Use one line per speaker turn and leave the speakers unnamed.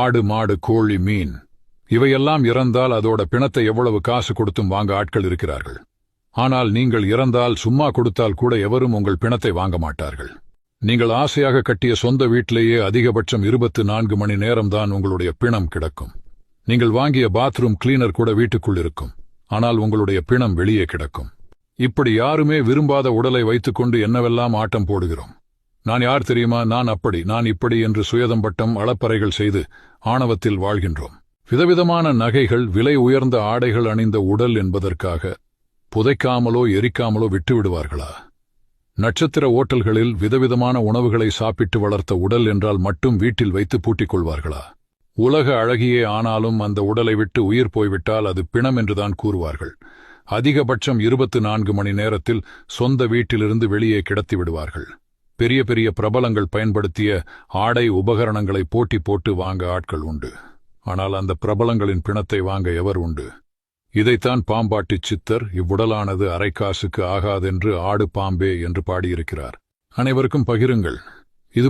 ஆடு, மாடு, கோழி, மீன் இவையெல்லாம் இறந்தால் அதோட பிணத்தை எவ்வளவு காசு கொடுத்தும் வாங்க ஆட்கள் இருக்கிறார்கள். ஆனால் நீங்கள் இறந்தால் சும்மா கொடுத்தால் கூட எவரும் உங்கள் பிணத்தை வாங்க மாட்டார்கள். நீங்கள் ஆசையாக கட்டிய சொந்த வீட்டிலேயே அதிகபட்சம் 24 மணி நேரம்தான் உங்களுடைய பிணம் கிடக்கும். நீங்கள் வாங்கிய பாத்ரூம் கிளீனர் கூட வீட்டுக்குள் இருக்கும். ஆனால் உங்களுடைய பிணம் வெளியே கிடக்கும். இப்படி யாருமே விரும்பாத உடலை வைத்துக்கொண்டு என்னவெல்லாம் ஆட்டம் போடுகிறோம். நான் யார் தெரியுமா, நான் அப்படி, நான் இப்படி என்று சுயதம்பட்டம் அளப்பறைகள் செய்து ஆணவத்தில் வாழ்கின்றோம். விதவிதமான நகைகள், விலை உயர்ந்த ஆடைகள் அணிந்த உடல் என்பதற்காக புதைக்காமலோ எரிக்காமலோ விட்டுவிடுவார்களா? நட்சத்திர ஓட்டல்களில் விதவிதமான உணவுகளை சாப்பிட்டு வளர்த்த உடல் என்றால் மட்டும் வீட்டில் வைத்து பூட்டிக் கொள்வார்களா? உலக அழகியே ஆனாலும் அந்த உடலை விட்டு உயிர் போய்விட்டால் அது பிணம் என்றுதான் கூறுவார்கள். அதிகபட்சம் 24 மணி நேரத்தில் சொந்த வீட்டிலிருந்து வெளியே கிடத்தி விடுவார்கள். பெரிய பெரிய பிரபலங்கள் பயன்படுத்திய ஆடை உபகரணங்களை போட்டி போட்டு வாங்க ஆட்கள் உண்டு. ஆனால் அந்த பிரபலங்களின் பிணத்தை வாங்க எவர் உண்டு? இதைத்தான் பாம்பாட்டிச் சித்தர் இவ்வுடலானது அரைக்காசுக்கு ஆகாதென்று ஆடு பாம்பே என்று பாடியிருக்கிறார். அனைவருக்கும் பகிருங்கள். இது